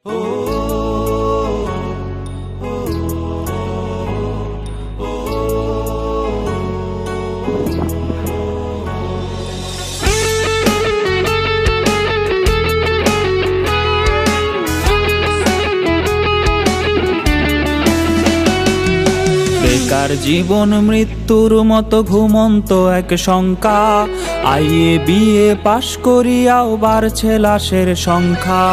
বেকার জীবন মৃত্যুর মতো ঘুমন্ত এক শঙ্কা। আইএ বিএ পাশ করিয়াও বাড়ছে লাশের সংখ্যা।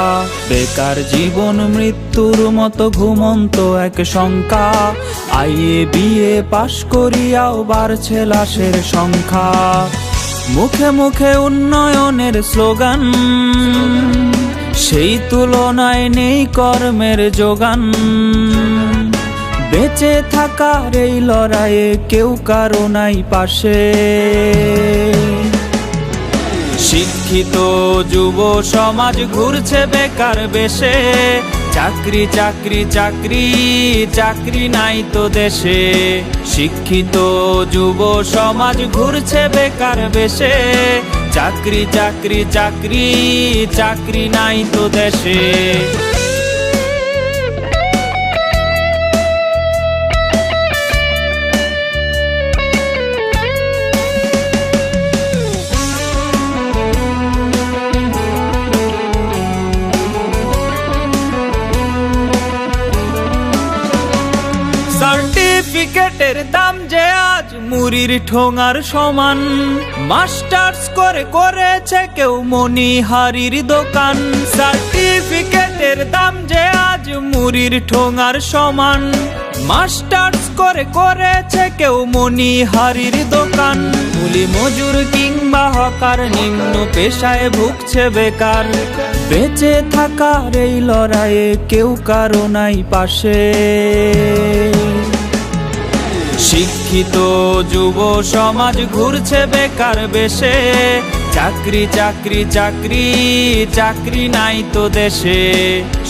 বেকার জীবন মৃত্যুর মতো ঘুমন্ত এক শঙ্কা। আইএ বিএ পাশ করিয়াও বাড়ছে লাশের সংখ্যা। মুখে মুখে উন্নয়নের স্লোগান, সেই তুলনায় নেই কর্মের যোগান। বেঁচে থাকার এই লড়াইয়ে কেউ কারো নাই পাশে। শিক্ষিত যুব সমাজ ঘুরছে বেকার বেশে। চাকরি চাকরি চাকরি চাকরি নাই তো দেশে। শিক্ষিত যুব সমাজ ঘুরছে বেকার বেশে। চাকরি চাকরি চাকরি চাকরি নাই তো দেশে। সার্টিফিকেটের দাম যে আজ মুড়ির ঠোঙার সমান। মাস্টার্স করে করেছে কেউ মনিহারির দোকান। সার্টিফিকেটের দাম যে আজ মুড়ির ঠোঙার সমান। মাস্টার্স করে করেছে কেউ মনিহারির দোকান। কুলি মজুর কিংবা হকার নিম্ন পেশায় ভুগছে বেকার। বেঁচে থাকার এই লড়াইয়ে কেউ কারো নাই পাশে। শিক্ষিত যুব সমাজ ঘুরছে বেকার বেশে। চাকরি চাকরি চাকরি চাকরি নাই তো দেশে।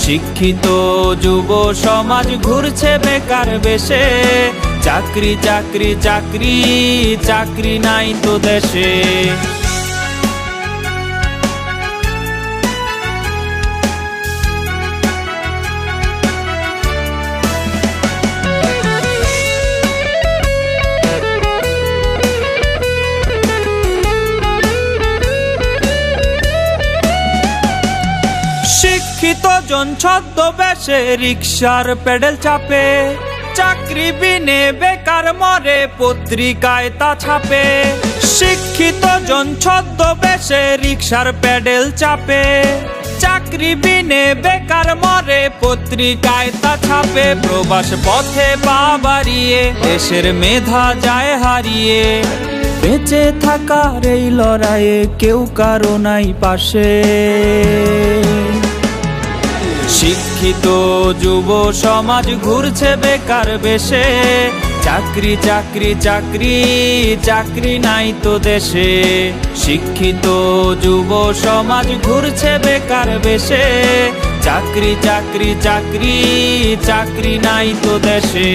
শিক্ষিত যুব সমাজ ঘুরছে বেকার বেশে। চাকরি চাকরি চাকরি চাকরি নাই তো দেশে। শিক্ষিত জন ছদ্মবেশে রিকশার পেডেল চাপে। চাকরি বিনে বেকার মরে পত্রিকায় তা ছাপে। শিক্ষিত জন ছদ্মবেশে রিকশার পেডেল চাপে। চাকরি বিনে বেকার মরে পত্রিকায় তা ছাপে। প্রবাস পথে পা বাড়িয়ে দেশের মেধা যায় হারিয়ে। বেঁচে থাকার এই লড়াইয়ে কেউ কারো নাই পাশে। শিক্ষিত যুব সমাজ ঘুরছে বেকার বেশে। চাকরি চাকরি চাকরি চাকরি নাই তো দেশে। শিক্ষিত যুব সমাজ ঘুরছে বেকার বেশে। চাকরি চাকরি চাকরি চাকরি নাই তো দেশে।